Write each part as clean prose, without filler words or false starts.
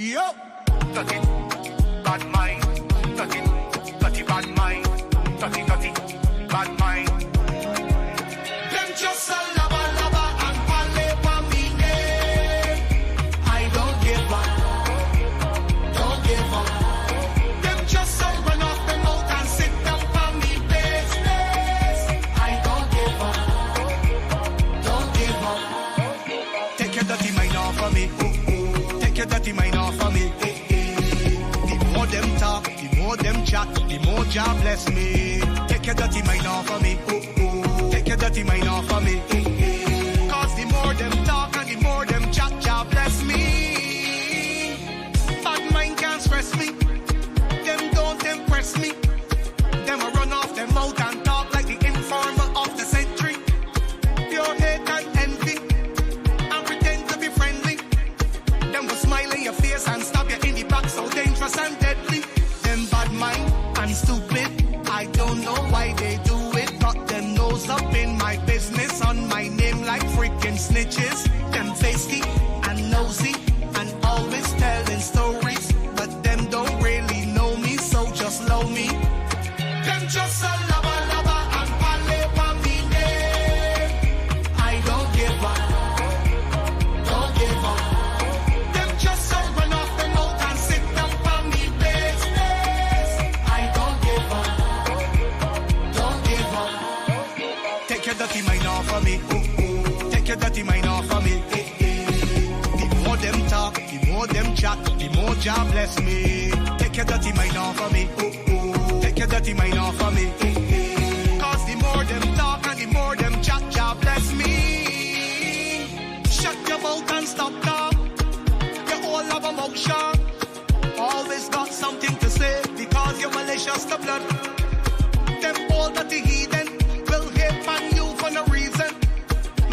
Yo, dirty, bad mind, dirty, dirty, bad mind, dirty, dirty, bad mind. Them just a lava, lava and pale for me name. I don't give up, don't give up. Them just a run off the mouth and sit down for me business. I don't give up, don't give up. Take your dirty mind off of me. Take your dirty mind off of me. The more them talk, the more them chat, the more Jah bless me. Take your dirty mind off of me. Take your dirty mind off of me. Cause the more them talk and the more them chat, Jah bless me. Bad mind can't stress me. Them don't impress me. Them a run off them mouth and talk like the informer of the century. Pure hate and envy and pretend to be friendly. Them will smile in your face and stab you in the back, so dangerous and deadly. Them bad mind and stupid, I don't know why they do it. Got them nose up in my business, on my name like freaking snitches. Them feisty and nosy and always telling stories, but them don't really know me, so just love me. Them just a lava, lava and pale for me name. I don't give up, don't give up. Them just a run off the mouth and sit down for me business. I don't give up, don't give up. Take your dirty mind off of me. Take your dirty mind off of me. The more them talk, the more them chat, the more Jah bless me. Take your dirty mind off of me. Take your dirty mind off of me. Cause the more them talk and the more them chat, Jah bless me. Shut your mouth and stop talk. You all have emotion. Always got something to say because you're malicious to blood. Them all dirty heathen will hate on you for no reason.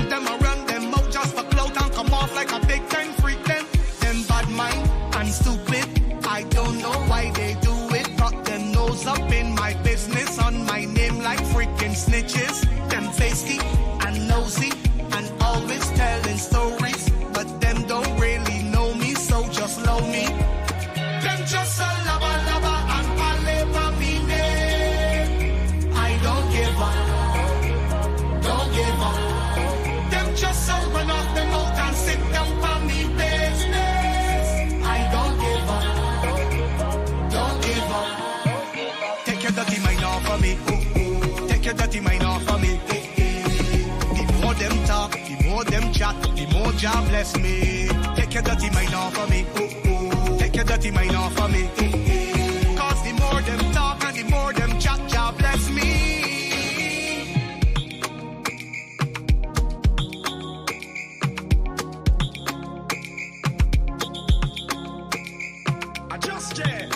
Them a run them out just for clout and come off like a big time freak then. Them bad mind and stupid, I don't know why they do it. Got them nose up in my business, on my name like freaking snitches. Them feisty and nosy and always telling stories, but them don't really know me, so just love me. Them just a lava, lava and pale for me name. I don't give up, don't give up. Them just a run off the mouth and sit down for me business. I don't give up, don't give up. Take your dirty mind off of me. Take your dirty mind off of me. The more them talk, the more them chat, the more Jah bless me. Take your dirty mind off of me. Take your dirty mind off of me. Cause the more them talk and the more them chat, Jah bless me. I just jam.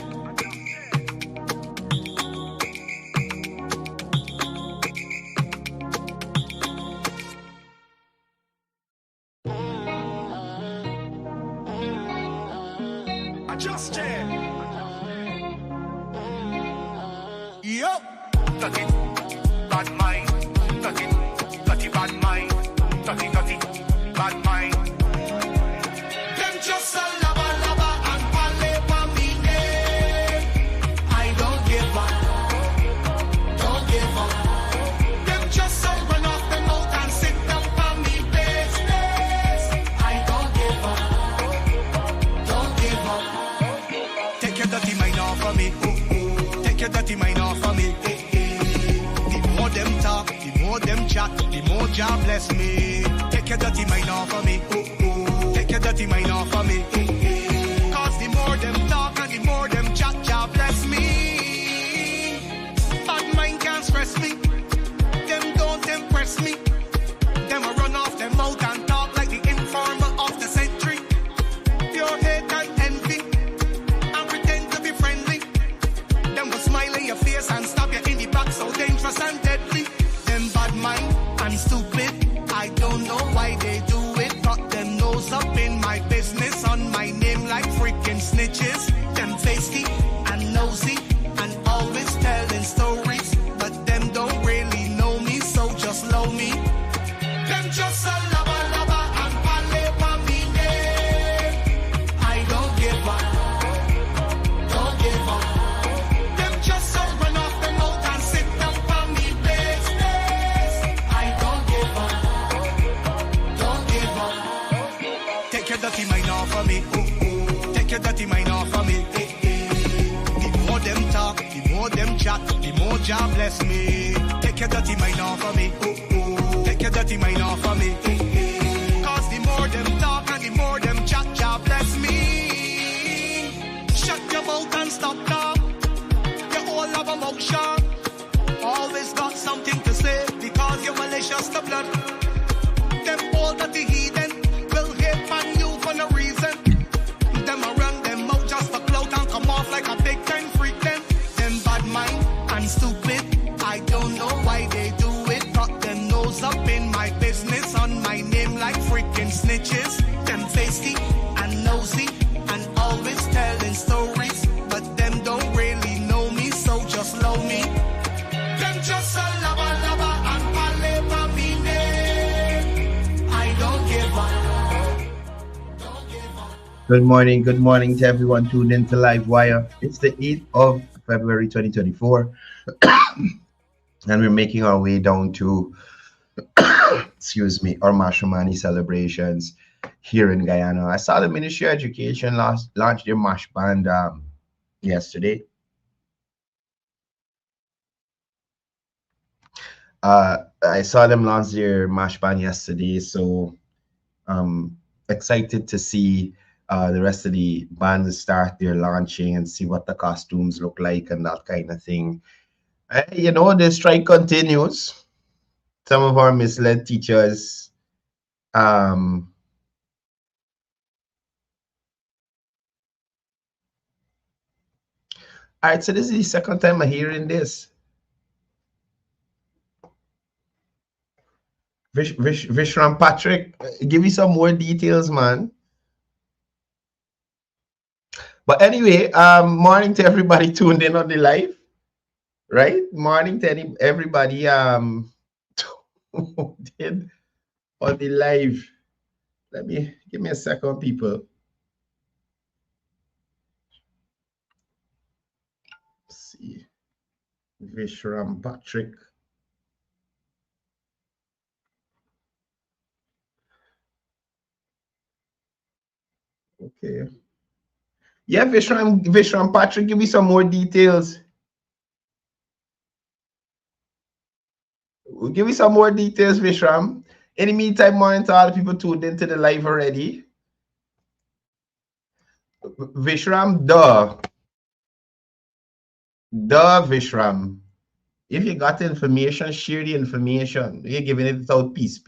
I just jam. Yo, dirty, bad mind, dirty, dirty, bad mind, dirty, dirty, bad mind. Them just a lava, lava and pale for me name. I don't give up, don't give up. Them just a run off the mouth and sit down for me business. I don't give up, don't give up. Take your dirty mind off of me. Take your dirty mind off of me. The more them talk, the more them chat, the more Jah bless me. Take your dirty mind off of me. Take your dirty mind off of me. Cause the more them talk and the more them chat, Jah bless me. Bad mind can't stress me. Them don't impress me. Them a run off them mouth and talk like the informer of the century. Pure hate and envy and pretend to be friendly. Them will smile in your face and stab you in the back, so dangerous and deadly. Them bad mind and stupid, I don't know why they do it. Got them nose up in my business. your dirty mind off of me. The more them talk, the more them chat, the more Jah bless me. Take your dirty mind off of me. Take your dirty mind off of me. Cause the more them talk and the more them chat, Jah bless me. Shut your mouth and stop talk. You all have a mouth sharp. Always got something to say because you're malicious to blood. Them all that the heathen will hate on you for no reason. Them around them out just for clout and come off like a big time freak. Them bad mind and stupid. I don't know why they do it. Got them nose up in my business on my name like freaking snitches. Them feisty and nosy and always telling stories, but them don't really know me, so just love me. Them just a lava and pale for me name. I don't give up. Good morning to everyone tuned into Livewire. It's the 8th of February 2024, and we're making our way down to, excuse me, our Mashomani celebrations here in Guyana. I saw the Ministry of Education launched their Mash Band yesterday. I saw them launch their Mash Band yesterday, so excited to see the rest of the bands start their launching and see what the costumes look like and that kind of thing. You know, the strike continues. Some of our misled teachers all right, so this is the second time I'm hearing this. Vishram Patrick, give me some more details, man. But anyway, morning to everybody tuned in on the live, right? Morning to everybody tuned in on the live. Give me a second, people. Let's see, Vishram Patrick. Okay. Yeah, Vishram Patrick, give me some more details. Give me some more details, Vishram. In the meantime, morning to all the people tuned into the live already. Vishram, Vishram. If you got information, share the information. You're giving it out peace.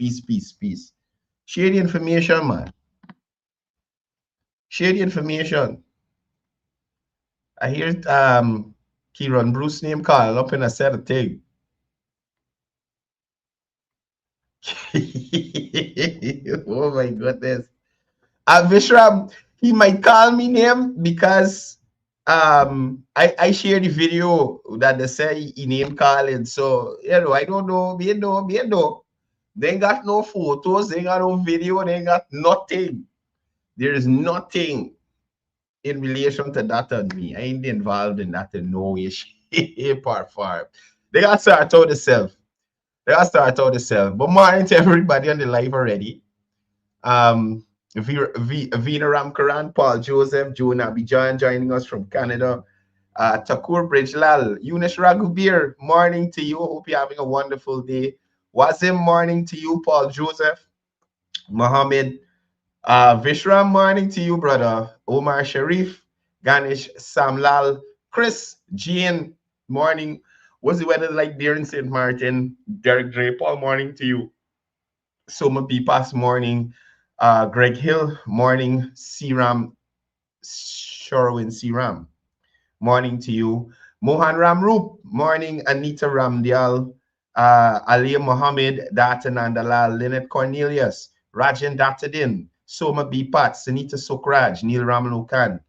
Share the information, man. Share the information. I hear Kieran Bruce name call up in a set of thing. Oh my goodness. Vishram, he might call me name because I share the video that they say he name calling. So you know, I don't know. We know. They ain't got no photos, they ain't got no video, they ain't got nothing. There is nothing in relation to that on me. I ain't involved in that in no way, shape, or form. They got to start out themselves. But morning to everybody on the live already. Vina Ramkaran, Paul Joseph, Joan Abidjan joining us from Canada. Takur Bridgelal, Eunice Raghubir, morning to you. Hope you're having a wonderful day. Wazim, morning to you. Paul Joseph, Mohammed, Vishram, morning to you, brother. Omar Sharif, Ganesh Samlal, Chris, Jean, morning. What's the weather like there in St. Martin? Derek Dre, Paul, morning to you. Soma Bipas, morning. Greg Hill, morning. Siram, Sherwin Siram, morning to you. Mohan Ramroop, morning. Anita Ramdial, Ali Mohammed, Datanandalal, Lynette Cornelius, Rajan Datadin, Soma Bipat, Sanita Sokraj, Neil Ramanukan,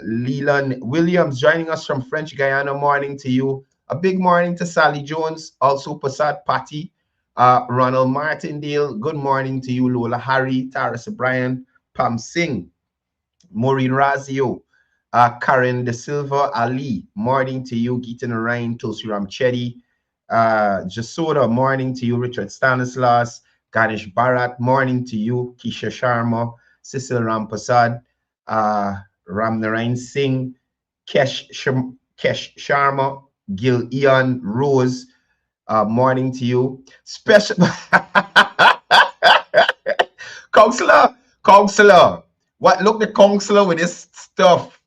Leland Williams joining us from French Guyana, morning to you. A big morning to Sally Jones, also Passat Patty, Ronald Martindale, good morning to you. Lola Harry, Taras O'Brien, Pam Singh, Maureen Razio, Karen De Silva Ali, morning to you. Geetan Ryan, Tulsiram Chetty, Jasoda, morning to you. Richard Stanislas, Ganesh Bharat, morning to you. Kisha Sharma, Cecil Rampasad, Ramnarayan Singh, Kesh Sharma, Gil Ian, Rose. Morning to you. Special counselor. What look the counselor with this stuff?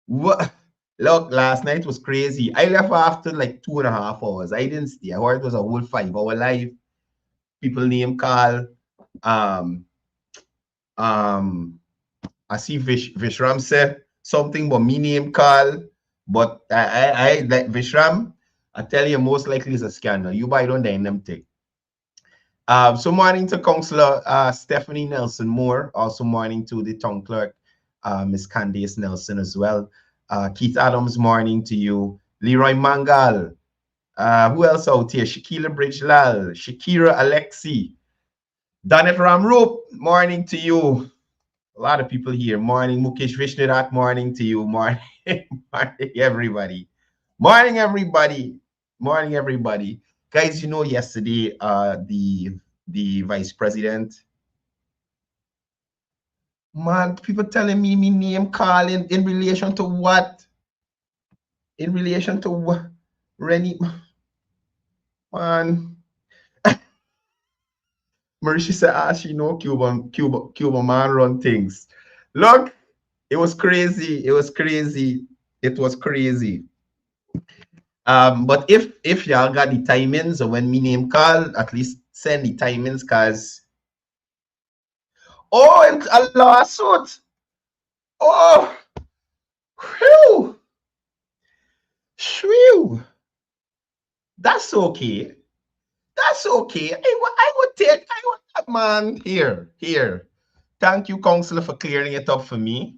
What look, last night was crazy. I left after like 2.5 hours. I didn't stay. I heard it was a whole 5 hour live. People name call. Um I see Vishram said something but me name call. But I like Vishram, I tell you most likely it's a scandal. You buy don't them take. So morning to Councillor Stephanie Nelson Moore, also morning to the town clerk, Miss Candace Nelson as well. Keith Adams, morning to you. Leroy Mangal. Who else out here? Shakila Bridge Lal, Shakira Alexi. Danet Ramroop, morning to you. A lot of people here. Morning, Mukesh Vishnudat, morning to you. Morning, morning, everybody. Morning, everybody. Morning, everybody. Guys, you know, yesterday, the vice president, man, people telling me name calling in relation to what? In relation to what? Rennie, man. Marisha said, she know Cuba man run things. Look, it was crazy. It was crazy. It was crazy. But if y'all got the timings or when me name call, at least send the timings, cause it's a lawsuit. Oh, whew. Shrew. That's okay. That's okay. I would take, man, here. Thank you, Counselor, for clearing it up for me.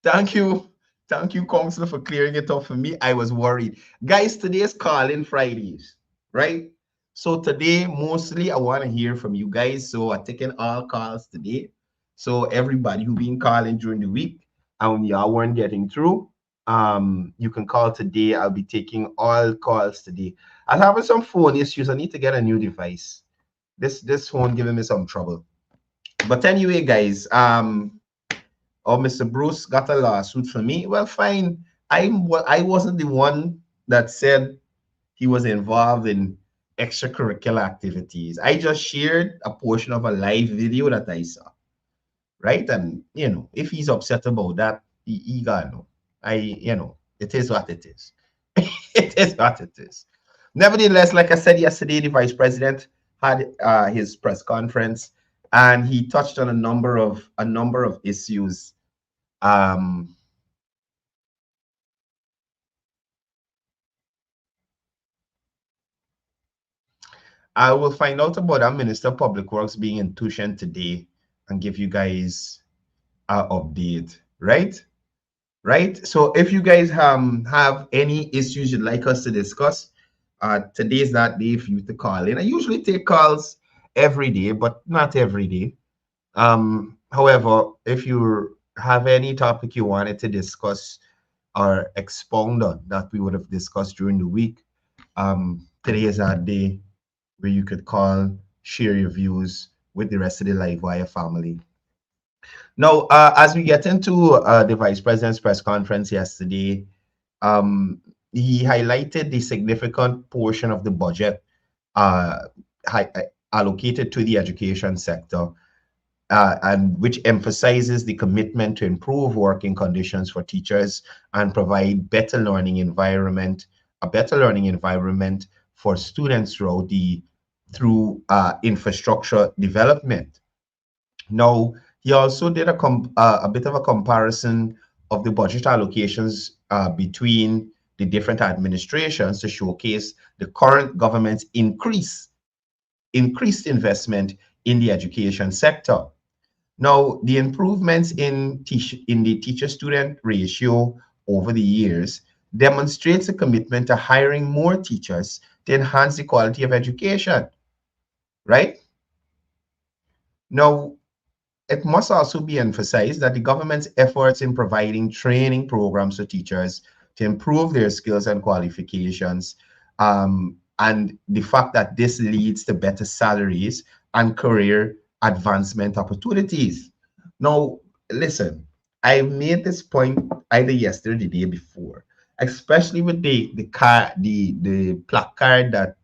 Thank you, Counselor, for clearing it up for me. I was worried. Guys, today is Call-In Fridays, right? So today, mostly, I want to hear from you guys. So I'm taking all calls today. So everybody who been calling during the week and y'all weren't getting through, you can call today. I'll be taking all calls today. I'm having some phone issues. I need to get a new device. This phone giving me some trouble. But anyway, guys, Mr. Bruce got a lawsuit for me. Well, fine. I wasn't the one that said he was involved in extracurricular activities. I just shared a portion of a live video that I saw, right? And you know, if he's upset about that, he got no. It is what it is. It is what it is. Nevertheless, like I said yesterday, the vice president had his press conference, and he touched on a number of issues. I will find out about our Minister of Public Works being in Tushan today and give you guys an update, right? Right? So if you guys have any issues you'd like us to discuss, today's that day for you to call in. I usually take calls every day, but not every day. However, if you have any topic you wanted to discuss or expound on that we would have discussed during the week, today is that day where you could call, share your views with the rest of the Livewire family. Now, as we get into the Vice President's press conference yesterday, he highlighted the significant portion of the budget allocated to the education sector, and which emphasizes the commitment to improve working conditions for teachers and provide a better learning environment for students through infrastructure development. Now, he also did a bit of a comparison of the budget allocations between the different administrations to showcase the current government's increased investment in the education sector. Now, the improvements in the teacher-student ratio over the years demonstrates a commitment to hiring more teachers to enhance the quality of education, right? Now, it must also be emphasized that the government's efforts in providing training programs for teachers to improve their skills and qualifications, and the fact that this leads to better salaries and career advancement opportunities. Now, listen, I made this point either yesterday or the day before, especially with the placard that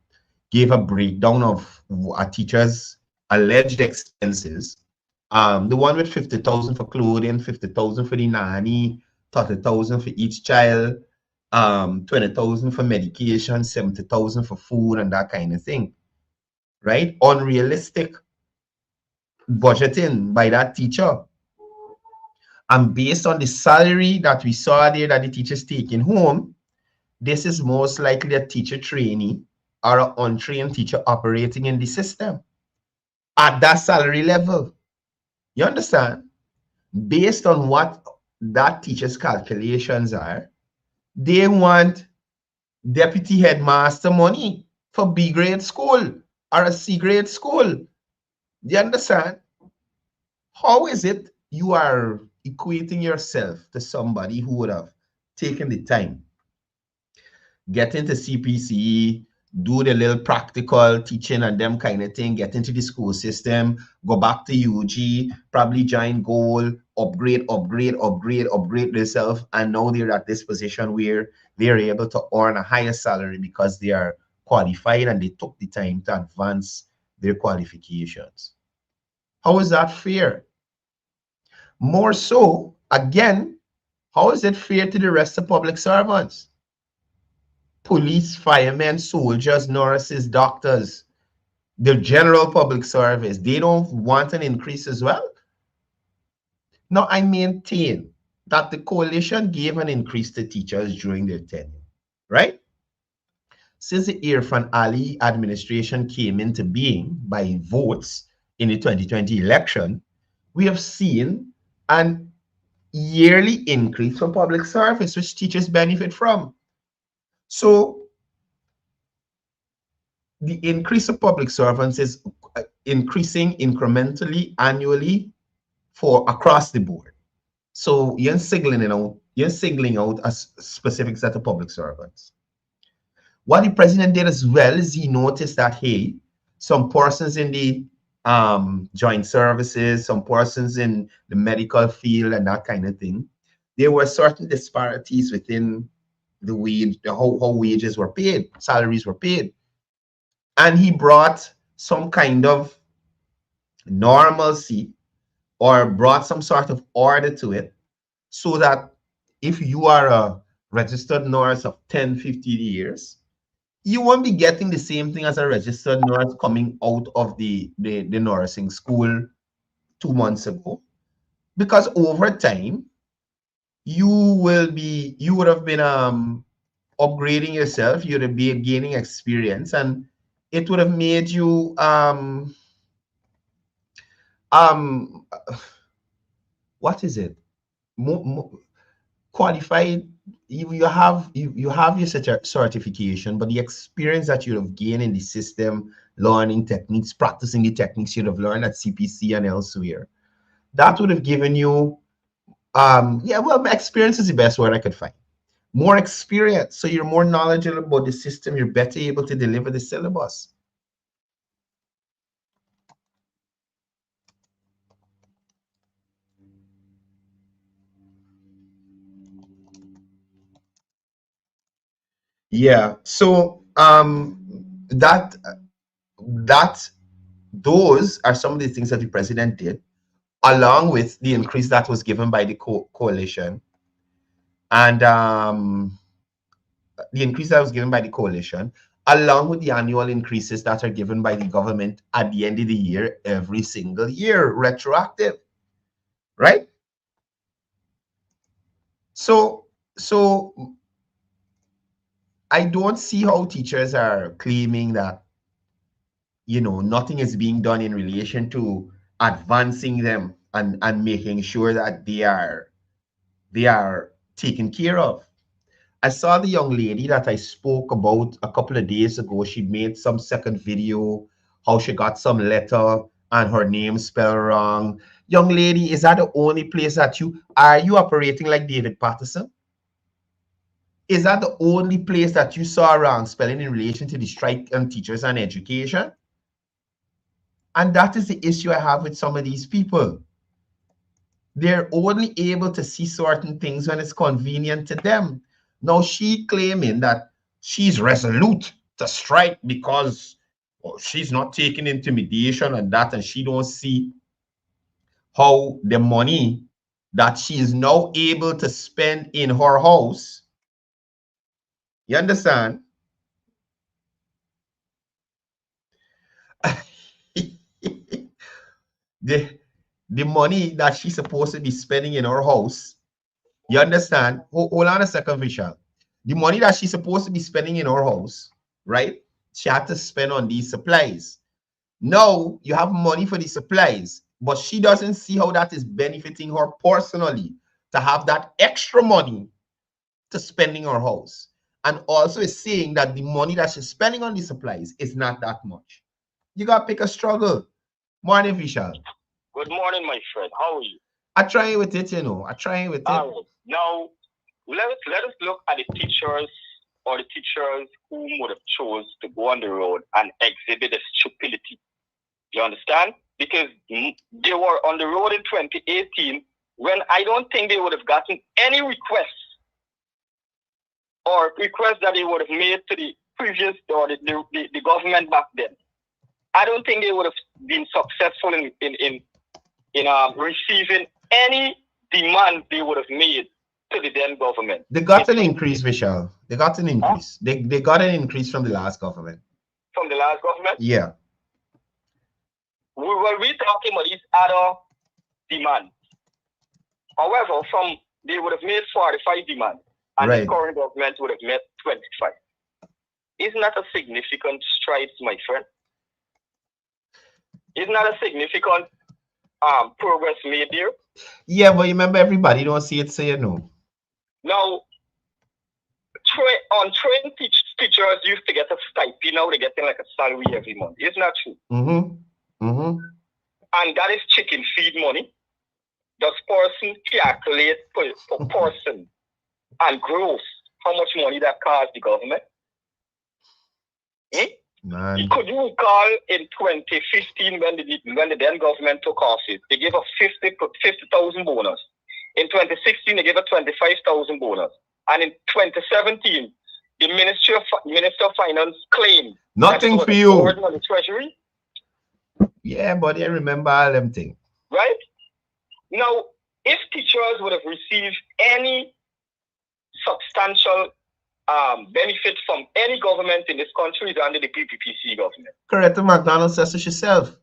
gave a breakdown of a teacher's alleged expenses. The one with 50,000 for clothing, 50,000 for the nanny, 30,000 for each child, 20,000 for medication, 70,000 for food, and that kind of thing. Right? Unrealistic budgeting by that teacher. And based on the salary that we saw there that the teacher's taking home, this is most likely a teacher trainee or an untrained teacher operating in the system at that salary level. You understand? Based on what that teacher's calculations are, they want deputy headmaster money for B grade school or a C grade school. Do you understand? How is it you are equating yourself to somebody who would have taken the time, get into CPC, do the little practical teaching and them kind of thing, get into the school system, go back to UG, probably join Goal, upgrade themselves, and now they're at this position where they're able to earn a higher salary because they are qualified and they took the time to advance their qualifications. How is that fair? More so, again, how is it fair to the rest of public servants? Police, firemen, soldiers, nurses, doctors, the general public service, they don't want an increase as well? Now, I maintain that the coalition gave an increase to teachers during their tenure, right? Since the Irfan Ali administration came into being by votes in the 2020 election, we have seen an yearly increase for public service, which teachers benefit from. So the increase of public servants is increasing incrementally annually for across the board. So you're singling out a specific set of public servants. What the president did as well is he noticed that, hey, some persons in the joint services, some persons in the medical field and that kind of thing, there were certain disparities within the wage, how wages were paid, salaries were paid. And he brought some kind of normalcy or brought some sort of order to it so that if you are a registered nurse of 10, 15 years, you won't be getting the same thing as a registered nurse coming out of the nursing school 2 months ago. Because over time, you would have been upgrading yourself, you would have been gaining experience, and it would have made you what is it? More qualified. You have your certification, but the experience that you have gained in the system, learning techniques, practicing the techniques you'd have learned at CPC and elsewhere, that would have given you experience is the best word I could find. More experience, so you're more knowledgeable about the system, you're better able to deliver the syllabus. Yeah, so those are some of the things that the president did, along with the increase that was given by the coalition, and the increase that was given by the coalition, along with the annual increases that are given by the government at the end of the year, every single year, retroactive, right? So I don't see how teachers are claiming that, nothing is being done in relation to advancing them and making sure that they are taken care of. I saw the young lady that I spoke about a couple of days ago. She made some second video, how she got some letter and her name spelled wrong. Young lady, is that the only place that are you operating like David Patterson? Is that the only place that you saw wrong spelling in relation to the strike on teachers and education? And that is the issue I have with some of these people. They're only able to see certain things when it's convenient to them. Now she claiming that she's resolute to strike because she's not taking intimidation and that, and she don't see how the money that she is now able to spend in her house, you understand? the the money that she's supposed to be spending in her house, you understand? Hold on a second, Vishal. The money that she's supposed to be spending in her house, right? She had to spend on these supplies. Now you have money for the supplies, but she doesn't see how that is benefiting her personally to have that extra money to spending her house. And also is saying that the money that she's spending on the supplies is not that much. You gotta pick a struggle. Morning, Vishal. Good morning, my friend. How are you? I try with it, you know. I try with it. All right. Now, let us look at the teachers or the teachers who would have chose to go on the road and exhibit the stupidity. You understand? Because they were on the road in 2018 when I don't think they would have gotten any requests or requests that they would have made to the previous or the government back then. I don't think they would have been successful in receiving any demand they would have made to the then government. They got an increase, Vishal. They got an increase. Huh? They got an increase from the last government. From the last government? Yeah. Were we talking about these other demands? However, they would have made 45 demands, and right. The current government would have made 25. Isn't that a significant stride, my friend? Isn't that a significant progress made there? Yeah, but remember, everybody don't see it, so you know. Now, trained teachers used to get a stipend. Now they're getting like a salary every month. Isn't that true? Mm-hmm. Mm-hmm. And that is chicken feed money. Does person calculate per person and gross how much money that costs the government? Man. Could you recall in 2015 when the then government took office, they gave a 50,000 bonus. In 2016, they gave a 25,000 bonus. And in 2017, the Minister of Finance claimed nothing for you. On the Treasury. Yeah, but I remember all them things. Right? Now, if teachers would have received any substantial benefit from any government in this country is under the PPPC government. Correct. McDonald says it yourself.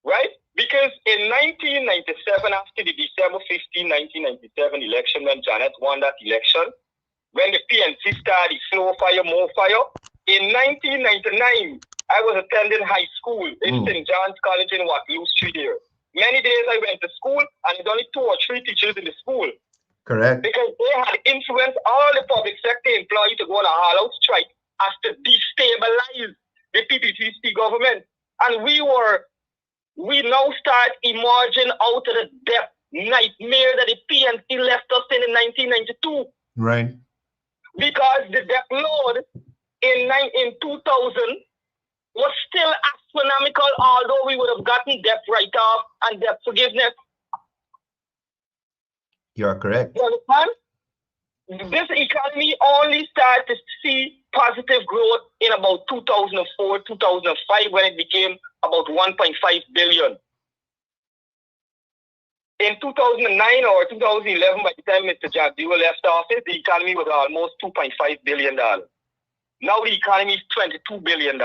Right? Because in 1997, after the December 15, 1997 election, when Janet won that election, when the PNC started slow fire, more fire, in 1999, I was attending high school in St. John's College in Waterloo Street here. Many days I went to school and there's only 2 or 3 teachers in the school. Correct. Because they had influenced all the public sector employees to go on a all-out strike as to destabilize the PPPC government. And we now start emerging out of the debt nightmare that the PNC left us in 1992. Right. Because the debt load in 2000 was still astronomical, although we would have gotten debt write-off and debt forgiveness. You're correct. You understand? This economy only started to see positive growth in about 2004, 2005, when it became about 1.5 billion. In 2009 or 2011, by the time Mr. Jagdeo left office, the economy was almost $2.5 billion. Now the economy is $22 billion.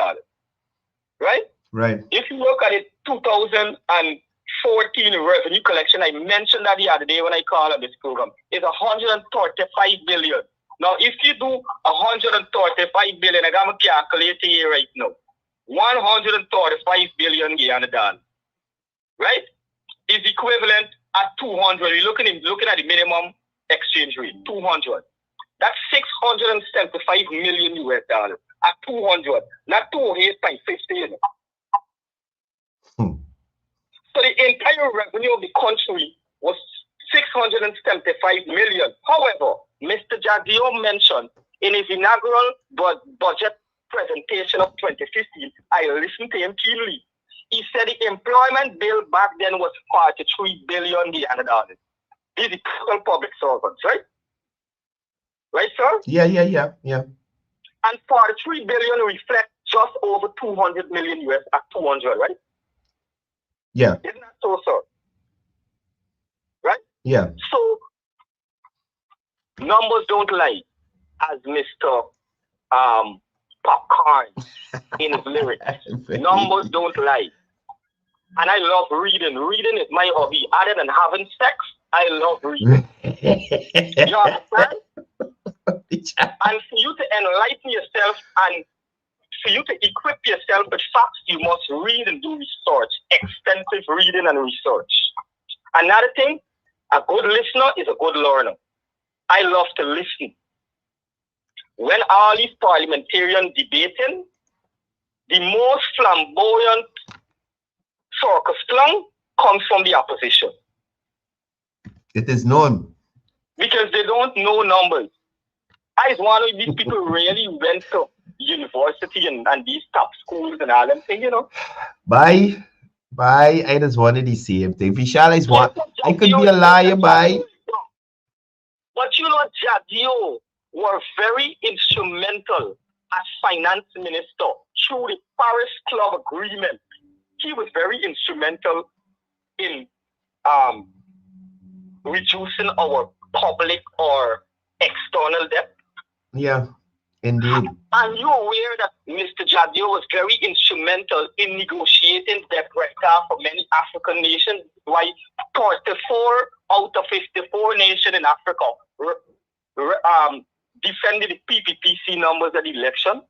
Right? Right. If you look at it, 2014 revenue collection, I mentioned that the other day when I called on this program, is 135 billion. Now, if you do 135 billion, I got my calculator here right now. 135 billion Guyana, right? Is equivalent at 200. We're looking at the minimum exchange rate, 200. That's 675 million US dollars at 200, not 208.50. So the entire revenue of the country was 675 million. However, Mr. Jagdeo mentioned in his inaugural budget presentation of 2015, I listened to him keenly. He said the employment bill back then was 43 billion Guyana dollars. These are critical public servants, right? Right, sir? Yeah. And 43 billion reflect just over 200 million US at 200, right? Yeah. Isn't that so, sir? Right? Yeah. So, numbers don't lie, as Mr. Popcorn in his lyrics. Numbers don't lie. And I love reading. Reading is my hobby. Other than having sex, I love reading. You understand? And for you to enlighten yourself and for you to equip yourself with facts, you must read and do research. Extensive reading and research. Another thing, a good listener is a good learner. I love to listen. When all these parliamentarians debating, the most flamboyant circus clown comes from the opposition. It is known. Because they don't know numbers. I was one of these people really went to university and these top schools and all them things, you know. Bye. I just wanted the same thing. Vishal is one. I could be a liar, bye. But you know, Jadio were very instrumental as finance minister through the Paris Club agreement. He was very instrumental in reducing our public or external debt. Yeah, indeed. Are you aware that Mr. Jadio was very instrumental in negotiating debt record for many African nations? Why 34 out of 54 nations in Africa defended the PPPC numbers at the election?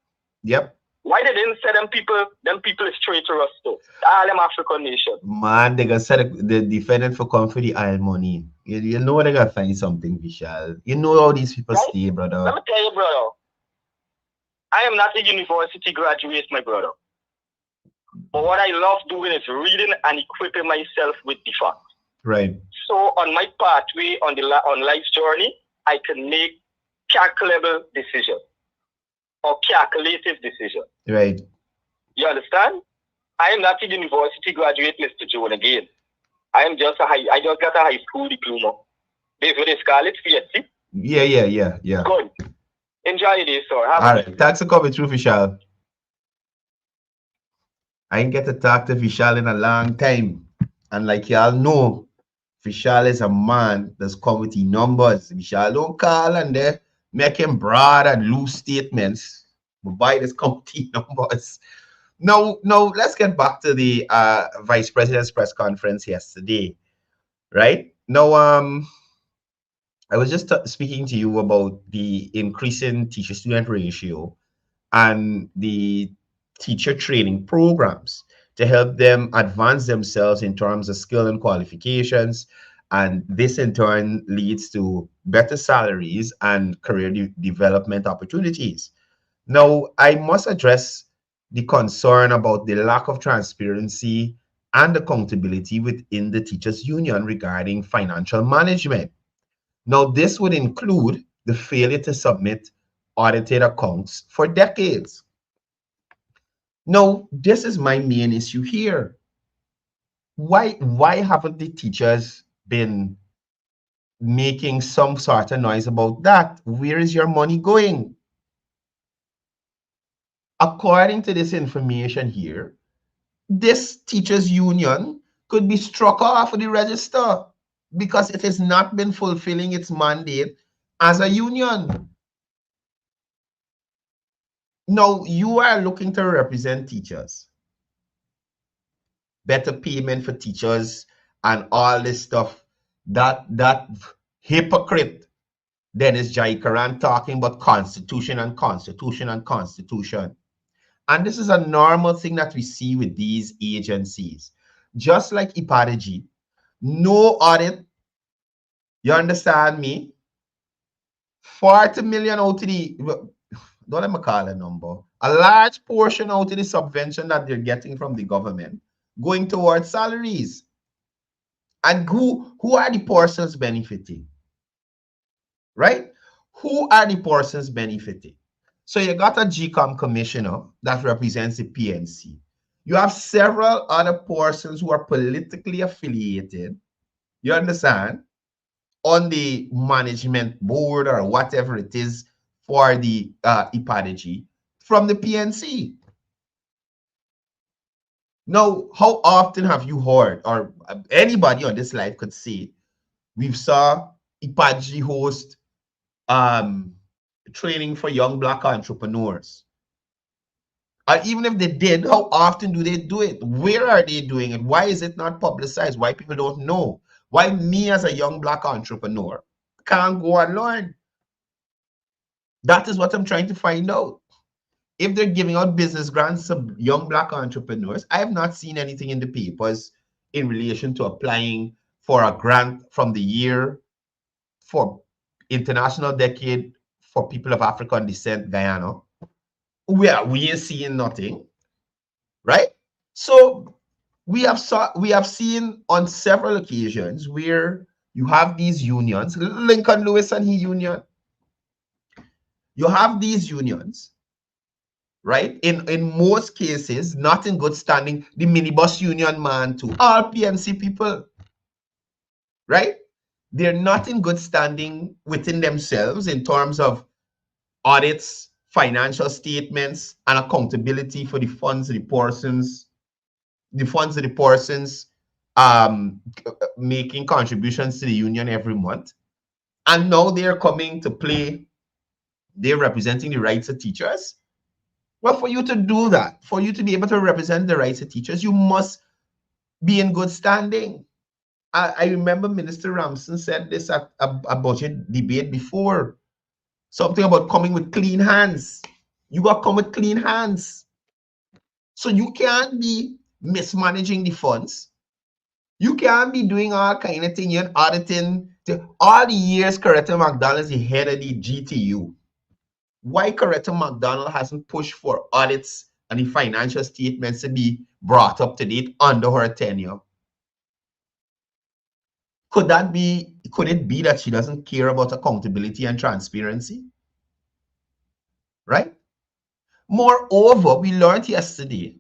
Yep. Why they didn't say them people is traitorous though? All them African nations. Man, they gonna set the defendant for come for the oil money. You know they gotta find something, Vishal. You know how these people stay, brother. Let me tell you, brother. I am not a university graduate, my brother. But what I love doing is reading and equipping myself with the facts. Right. So on my pathway on life's journey, I can make calculable decisions or calculative decisions. Right. You understand? I am not a university graduate, Mr. Jones, again. I just got a high school diploma. This is what they call it, CSC. Yeah. Good. Enjoy your day, sir. All right. Thanks for coming through, Vishal. I didn't get to talk to Vishal in a long time. And like y'all know, Vishal is a man that's come with the numbers. Vishal don't call and they make him broad and loose statements. But by this come with the numbers. Now, let's get back to the Vice President's press conference yesterday. Right? Now, I was just speaking to you about the increasing teacher-student ratio and the teacher training programs to help them advance themselves in terms of skill and qualifications. And this in turn leads to better salaries and career development opportunities. Now, I must address the concern about the lack of transparency and accountability within the teachers' union regarding financial management. Now, this would include the failure to submit audited accounts for decades. Now, this is my main issue here. Why haven't the teachers been making some sort of noise about that? Where is your money going? According to this information here, this teachers union could be struck off of the register because it has not been fulfilling its mandate as a union. Now, you are looking to represent teachers. Better payment for teachers and all this stuff. That hypocrite Dennis Jaikaran talking about constitution and constitution and constitution. And this is a normal thing that we see with these agencies. Just like Ipadaji, no audit. You understand me? 40 million out of the, don't let me call a number, a large portion out of the subvention that they're getting from the government going towards salaries. And who are the persons benefiting? Right? Who are the persons benefiting? So you got a GCOM commissioner that represents the PNC. You have several other persons who are politically affiliated. You understand? on the management board or whatever it is for the IPADG from the PNC. Now, how often have you heard, or anybody on this live could say, we've saw IPADG host training for young Black entrepreneurs? Or even if they did, how often do they do it? Where are they doing it? Why is it not publicized? Why people don't know? Why me as a young Black entrepreneur can't go and learn? That is what I'm trying to find out. If they're giving out business grants to young Black entrepreneurs, I have not seen anything in the papers in relation to applying for a grant from the year for International Decade for People of African Descent, Guyana. We ain't seeing nothing, right? So we have seen on several occasions where you have these unions, Lincoln Lewis and he union. You have these unions, right? In most cases, not in good standing. The minibus union man too, all PNC people, right? They're not in good standing within themselves in terms of audits, financial statements, and accountability for the funds the persons making contributions to the union every month. And now they're coming to play, they're representing the rights of teachers. Well, for you to do that, for you to be able to represent the rights of teachers, you must be in good standing. I remember Minister Ramson said this at a budget debate before. Something about coming with clean hands. You got to come with clean hands. So you can't be mismanaging the funds. You can't be doing all kind of thing. You're auditing. All the years Coretta McDonald is the head of the GTU. Why Coretta McDonald hasn't pushed for audits and the financial statements to be brought up to date under her tenure? Could it be that she doesn't care about accountability and transparency? Right? Moreover, we learned yesterday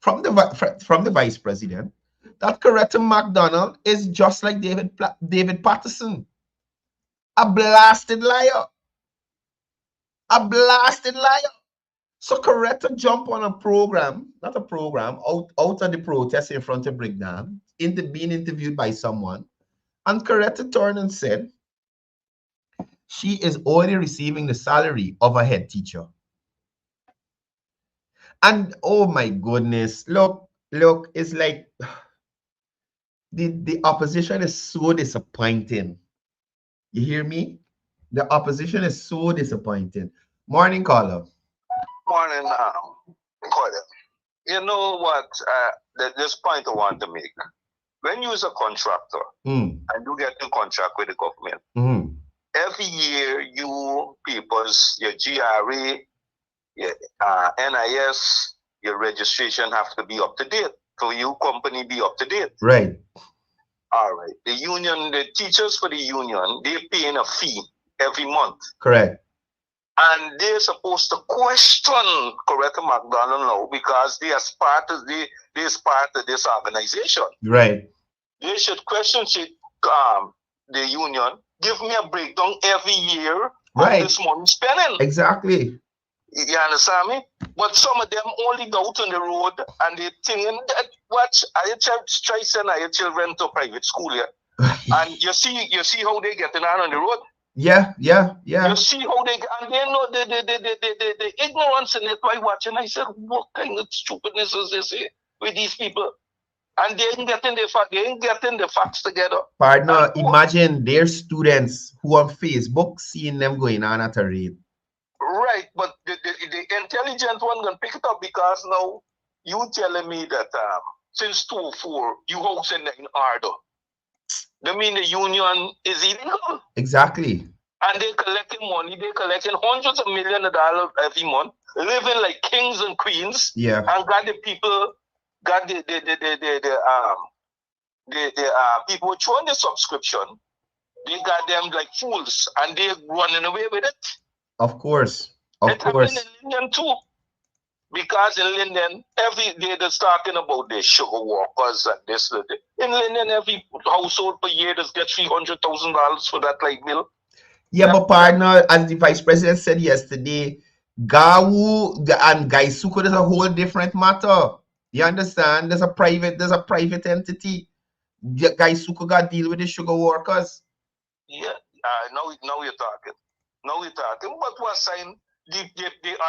from the vice president that Coretta McDonald is just like David Patterson, a blasted liar. A blasted liar. So Coretta jump on a program, not a program, out of the protest in front of Brigham, being interviewed by someone. And Coretta turned and said, she is already receiving the salary of a head teacher. And oh my goodness, look, it's like the opposition is so disappointing. You hear me? The opposition is so disappointing. Morning, caller. Morning, Courdel. You know what? This point I want to make. When you're a contractor and you get in contract with the government, every year you people's, your GRA, your NIS, your registration have to be up to date. So your company be up to date. Right. All right. The union, the teachers for the union, they're paying a fee every month. Correct. And they're supposed to question Coretta McDonald now because they are part of this organization. Right. They should question the union. Give me a breakdown every year of this money spending. Exactly. You understand me? But some of them only go out on the road and they thinking that watch I try send your children to private school here. And you see how they getting on the road. Yeah. You see how they and they know the ignorance in it by watching. I said, what kind of stupidness is this here with these people? And they ain't getting the facts together. Partner, imagine their students who on Facebook seeing them going on at a rate. Right, but the intelligent one gonna pick it up because now you telling me that since 2004 you house in order. That mean the union is illegal. Exactly. And they're collecting money. They're collecting hundreds of millions of dollars every month, living like kings and queens. Yeah. And got the people, got the people which want the subscription. They got them like fools, and they're running away with it. Of course. It's happening in Indian too. Because in Linden, every day they're talking about the sugar workers and this. In Linden, every household per year does get $300,000 for that light bill. Yeah, but partner, as the vice president said yesterday, Gawu and Gaisuko is a whole different matter. You understand? There's a private entity. Gaisuko got deal with the sugar workers. Yeah, now you're talking. Now you're talking. But what sign? The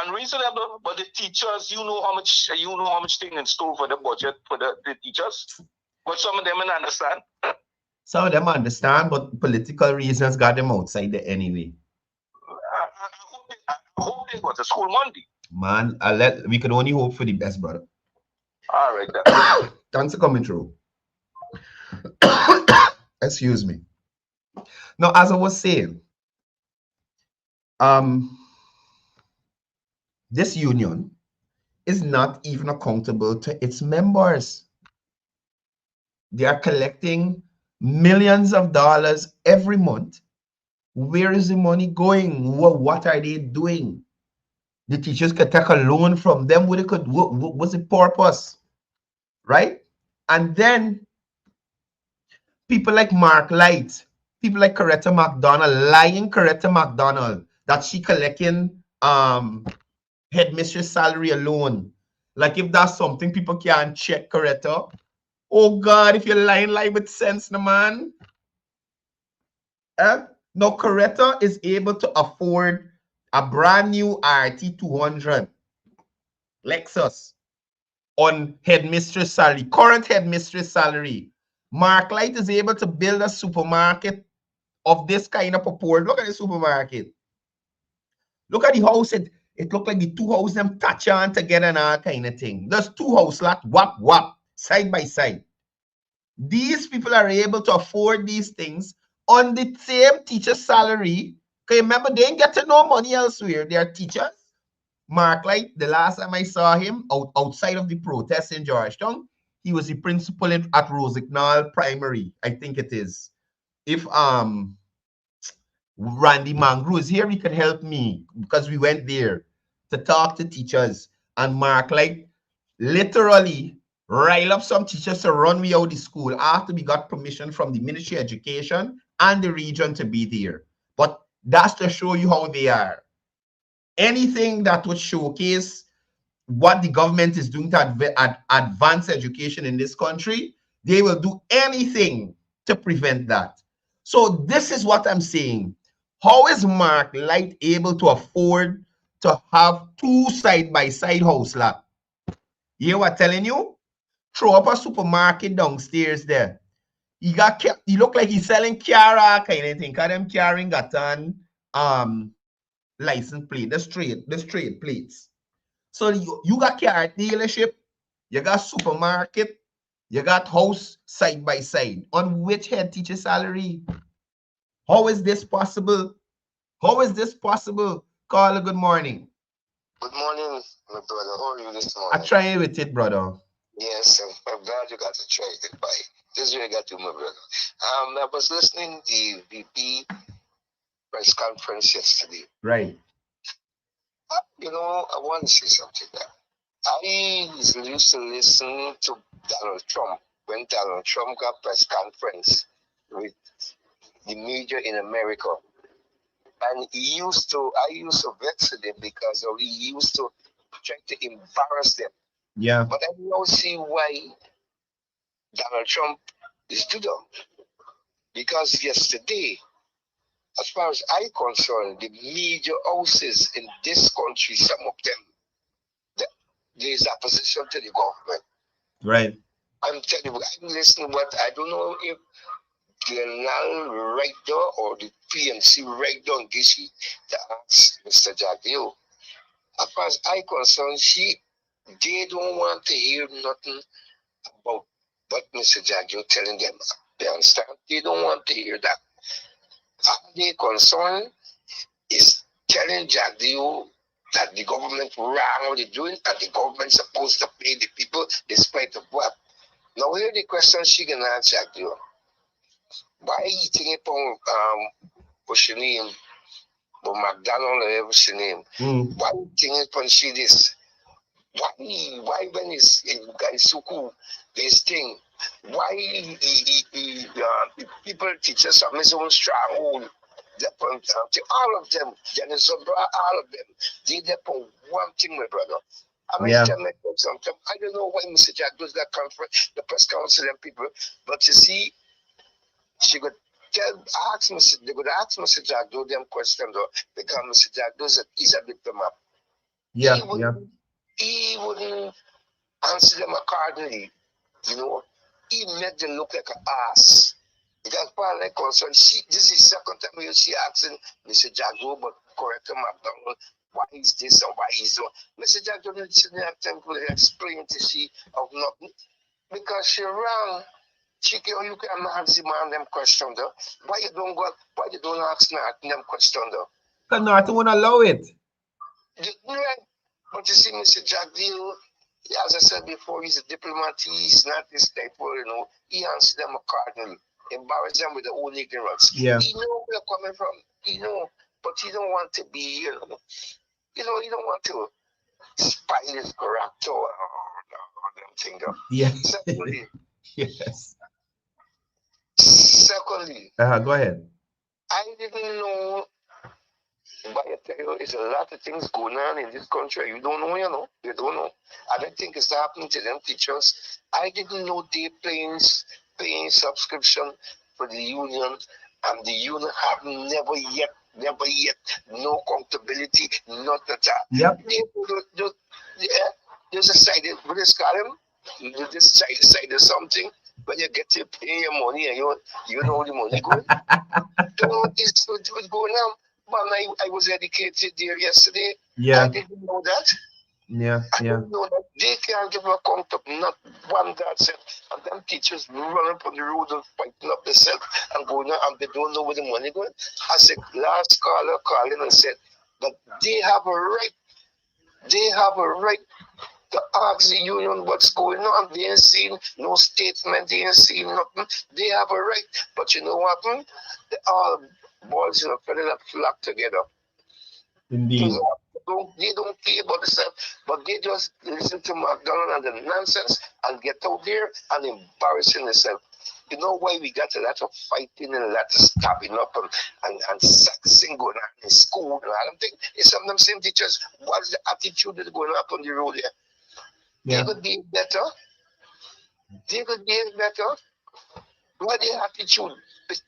unreasonable, but the teachers, you know how much thing in store for the budget for the teachers. But some of them don't understand. Some of them understand, but political reasons got them outside there anyway. I hope they go to school Monday. Man, we can only hope for the best, brother. All right, then. Thanks for coming through. Excuse me. Now, as I was saying, this union is not even accountable to its members. They are collecting millions of dollars every month. Where is the money going? What are they doing? The teachers could take a loan from them. What's the purpose? Right? And then people like Mark Light, people like Coretta McDonald, lying Coretta McDonald, that she collecting headmistress salary alone. Like if that's something people can't check, Coretta. Oh God, if you're lying with sense, no man. No, Coretta is able to afford a brand new RT 200 Lexus on headmistress salary, current headmistress salary. Mark Light is able to build a supermarket of this kind of purport. Look at the supermarket. Look at the house. It looked like the two houses them touch on together and all kind of thing. There's two houses, like whap, side by side. These people are able to afford these things on the same teacher salary. Okay, remember, they ain't getting no money elsewhere. They are teachers. Mark Light, the last time I saw him outside of the protest in Georgetown, he was the principal at Rosignol Primary, I think it is. If Randy Mangru is here, he could help me because we went there to talk to teachers. And Mark Light literally rile up some teachers to run me out of the school after we got permission from the Ministry of Education and the region to be there. But that's to show you how they are. Anything that would showcase what the government is doing to advance education in this country, they will do anything to prevent that. So this is what I'm saying. How is Mark Light able to afford to have two side-by-side house lot? You hear what I'm telling you? Throw up a supermarket downstairs there. He look like he's selling Kiara kind of thing. Cause them carrying got on license plate, the straight plates. So you got car dealership, you got supermarket, you got house side by side. On which head teacher salary? How is this possible? How is this possible? Carla, good morning. Good morning, my brother. How are you this morning? I'm trying with it, brother. Yes, I'm glad you got to try it by. This is what you got to do, my brother. I was listening to the VP press conference yesterday. Right. You know, I want to say something there. I used to listen to Donald Trump when Donald Trump got press conference with the media in America. And I used to vex with him because he used to try to embarrass them. Yeah. But I now see why Donald Trump is doing that. Because yesterday, as far as I'm concerned, the media houses in this country, some of them, there is opposition to the government. Right. I'm telling you, I'm listening what I don't know if Glenal right there or the PMC right there on Gishi to ask Mr. Jagdeo. As far as I'm concerned, they don't want to hear nothing about what Mr. Jagdeo telling them. They understand? They don't want to hear that. All they're concerned is telling Jagdeo that the government wrong what they're doing and the government's supposed to pay the people despite of what. Now here the question she can ask Jagdeo. Why are you thinking upon what's your name? Or McDonald or what's your name? Why are you thinking upon she this? Why when he's in Gaisuku, this thing, why people teach us from his own stronghold. All of them, Dennis all of them, they depend on one thing, my brother. I might tell my sometimes, I don't know why Mr. Jack does that conference, the press council and people, but you see, she could they would ask Mr. Jack do them questions because Mr. Jack he's a diplomat. He wouldn't answer them accordingly. You know, he made them look like an ass. Because far like concerned, this is the second time you see asking Mr. Jack but correct him McDonald, why is this and why is that? Mr. Jack didn't have time to explain to she of nothing. Because she ran. You can ask man them questions though. Why you don't ask them questions though? Because Norton won't allow it. But you see, Mr. Jack Deal, as I said before, he's a diplomat, he's not this type of, you know, he answers them accordingly, embarrass them with the old ignorance. He knows where they're coming from, but he don't want to be, he don't want to spoil his character or them thing. Yes. Secondly, yes. Secondly, go ahead. I didn't know. But I tell you, there's a lot of things going on in this country. You don't know, You don't know. I don't think it's happening to them teachers. I didn't know they paying subscription for the union, and the union have never yet, no accountability, not at all. Yep. There's a side, what is call them? This side of something. When you get to pay your money and you know the money going. It's what's going on. Man, I was educated there yesterday. I didn't know that. I didn't know that. They can't give a account of not one God said. And them teachers run up on the road and fighting up themselves and going on, and they don't know where the money going. I said, last caller called in and said, but they have a right. They have a right to ask the union what's going on. They ain't seen no statement. They ain't seen nothing. They have a right. But you know what? They all boys in a feather that flock together. Indeed. They don't care about themselves, but they just listen to McDonald and the nonsense and get out there and embarrassing themselves. You know why we got a lot of fighting and a lot of stabbing up and sexing going on in school and all them things? Some of them same teachers, what's the attitude that's going up on the road here? They could be better. They could be better. What their attitude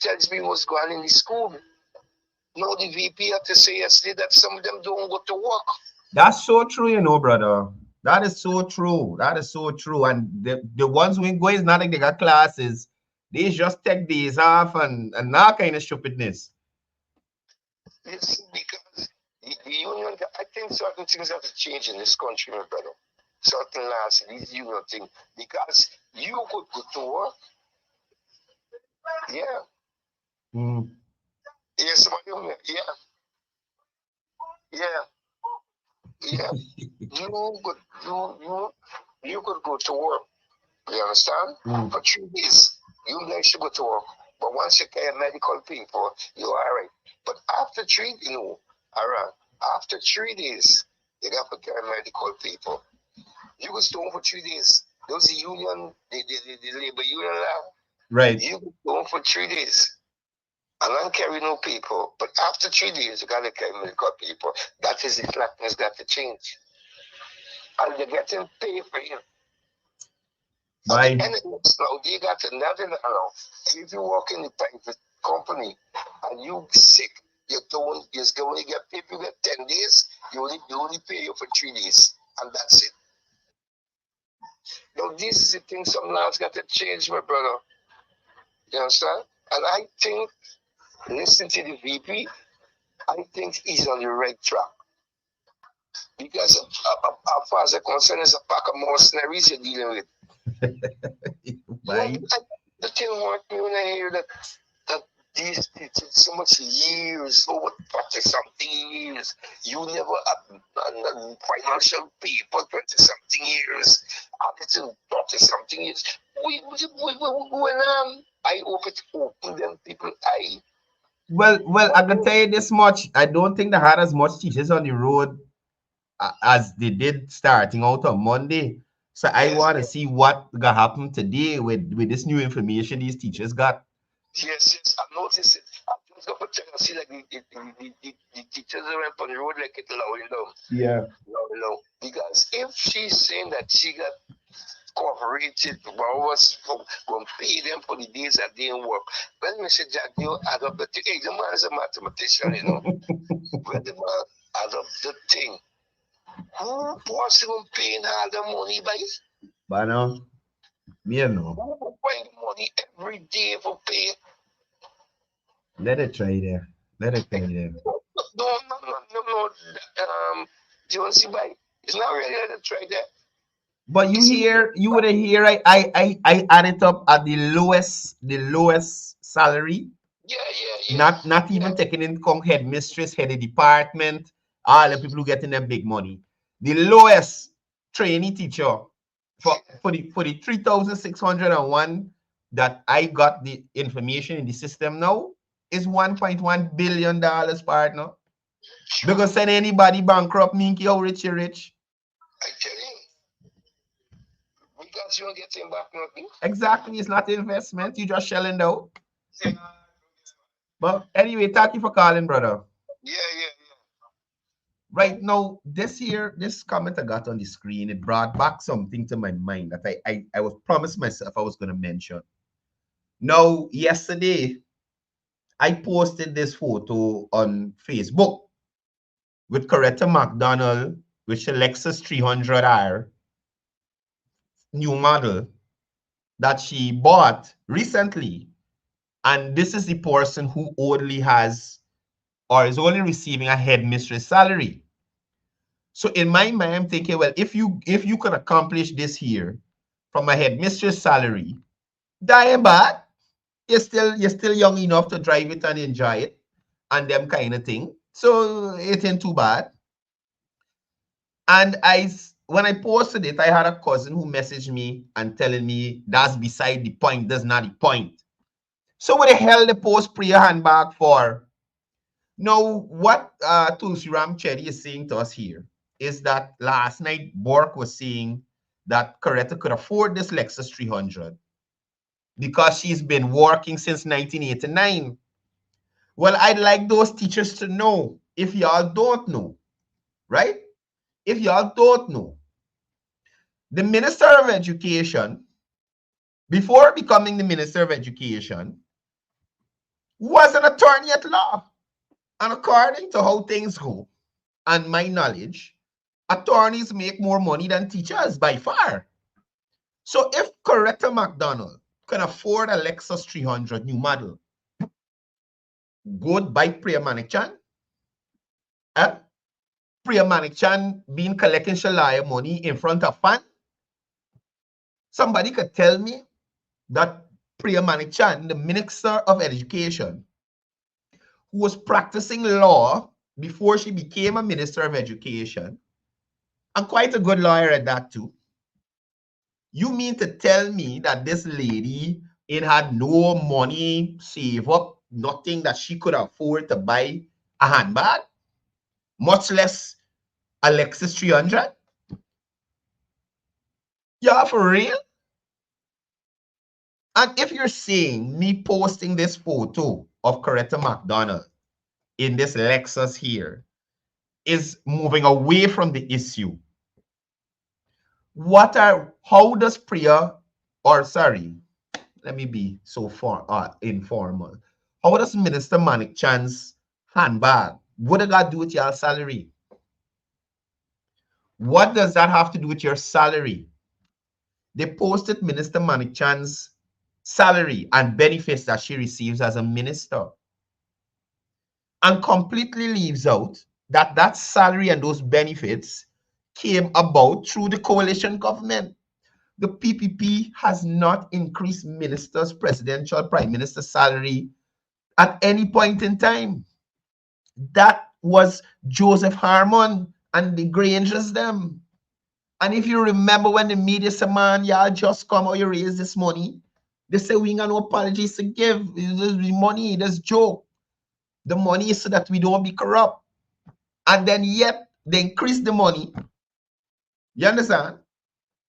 tells me what's going on in the school. Now the VP had to say yesterday that some of them don't go to work. That's so true, brother. That is so true. That is so true. And the ones who go is not like they got classes. They just take days off and that kind of stupidness. It's because the union, I think certain things have to change in this country, my brother. Certain laws, these union thing, because you could go to work. Yes, you could go to work. You understand? For 3 days, you may should go to work. But once you carry medical people, you are all right. But after 3, after 3 days, you got to carry medical people. You go stone for 3 days. Those the union, the labor union law. Right. You go stone for 3 days. And don't carry no people. But after 3 days, you got to carry medical people. That is the slackness got to change. And they're getting paid for you. Right. And now they got to nothing now. If you work in the private company and you sick, you're going to get paid. You get 10 days, you only pay you for 3 days. And that's it. Now, this is the thing some laws got to change, my brother. You understand? And I think, listen to the VP, I think he's on the right track. Because as far as I'm concerned, it's a pack of mercenaries you're dealing with. Right. The thing hurt me when I hear that these so much years, over 40-something years, you never had financial paper 20-something years, auditing 40-something years. We going on. I hope it open them people eye. Well, I can tell you this much. I don't think they had as much teachers on the road as they did starting out on Monday. So I want to see what gonna happen today with this new information these teachers got. Yes, I noticed it. I just got to check and see like the teachers went on the road like it low. Yeah. No. Because if she's saying that she got cooperated, was going to pay them for the days that they didn't work. When Mr. Jack, you add up the thing, hey, the man is a mathematician, when the man add up the thing, who possible paying all the money by? But no, me no. Who paying money every day for pay? Let it try there. Let it try there. No. You want to see by? It's not really let it try there. But you would hear I add it up at the lowest salary. Yeah. Not even taking into account headmistress, head of department, all the people who getting their big money. The lowest trainee teacher for the 3,601 that I got the information in the system now is $1.1 billion, partner. Because send anybody bankrupt, Minky, how rich you rich. I tell you. Because you don't get him back nothing. Exactly, it's not investment. You just shelling out. Yeah. But anyway, thank you for calling, brother. Yeah. Right now, this comment I got on the screen, it brought back something to my mind that I was promised myself I was going to mention. Now, yesterday, I posted this photo on Facebook with Coretta McDonald, which is a Lexus 300R new model that she bought recently. And this is the person who only has or is only receiving a headmistress salary. So in my mind, I'm thinking, well, if you can accomplish this here from a headmistress salary, damn bad. You're still young enough to drive it and enjoy it and them kind of thing. So it ain't too bad. And when I posted it, I had a cousin who messaged me and telling me that's beside the point. That's not the point. So what the hell the post prayer handbag for? Now, what Tulsi Ram Cherry is saying to us here is that last night Bork was saying that Coretta could afford this Lexus 300 because she's been working since 1989. Well, I'd like those teachers to know, if y'all don't know, right? If y'all don't know, the Minister of Education, before becoming the Minister of Education, was an attorney at law. And according to how things go, and my knowledge, attorneys make more money than teachers by far. So if Coretta McDonald can afford a Lexus 300 new model, good by Priya Manik-Chan. Priya Manik-Chan been collecting Shalaya money in front of fun. Somebody could tell me that Priya Manik-Chan, the Minister of Education, who was practicing law before she became a Minister of Education, and quite a good lawyer at that too. You mean to tell me that this lady had no money, save up, nothing that she could afford to buy a handbag, much less a Lexus 300? Yeah, for real? And if you're saying me posting this photo of Coretta McDonald in this Lexus here is moving away from the issue, how does Priya, or sorry, let me be so informal. How does Minister Manik-Chan's handbag, what does that do with your salary? What does that have to do with your salary? They posted Minister Manik-Chan's salary and benefits that she receives as a minister, and completely leaves out that salary and those benefits came about through the coalition government. The PPP has not increased ministers, presidential, prime minister salary at any point in time. That was Joseph Harmon and the Grangers them. And if you remember when the media said, man, y'all just come out, you raise this money. They say we ain't got no apologies to give. This money, this joke. The money is so that we don't be corrupt. And then yet, They increased the money. You understand?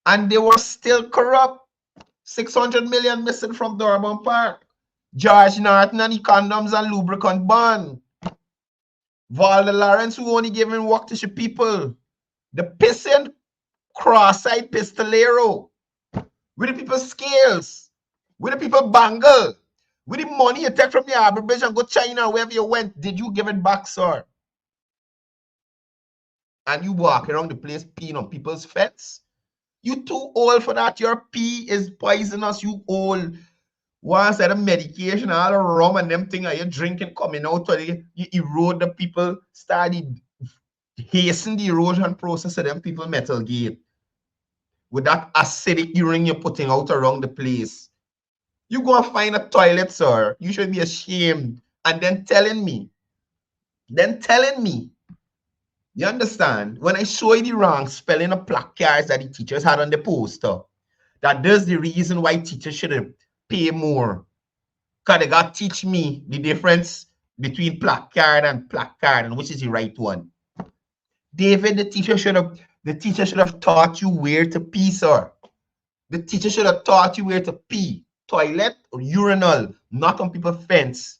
And they were still corrupt. 600 million missing from Durban Park. George Norton and the condoms and lubricant ban. Valda Lawrence, who only giving work to people. The pissing cross-eyed pistolero. With the people's scales. With the people bangle. With the money you take from the Harbour Bridge and go China, wherever you went, did you give it back, sir? And you walk around the place peeing on people's fence? You too old for that. Your pee is poisonous, you old. Once at a medication, all the rum and them thing are you drinking coming out, you erode the people, started hasten the erosion process of them people metal gate. With that acidic urine you're putting out around the place. You go and find a toilet, sir. You should be ashamed. And then telling me, you understand? When I show you the wrong spelling of placards that the teachers had on the poster, that there's the reason why teachers should pay more. Because they got to teach me the difference between placard and which is the right one. David, the teacher should have taught you where to pee, sir. The teacher should have taught you where to pee. Toilet or urinal, not on people's fence.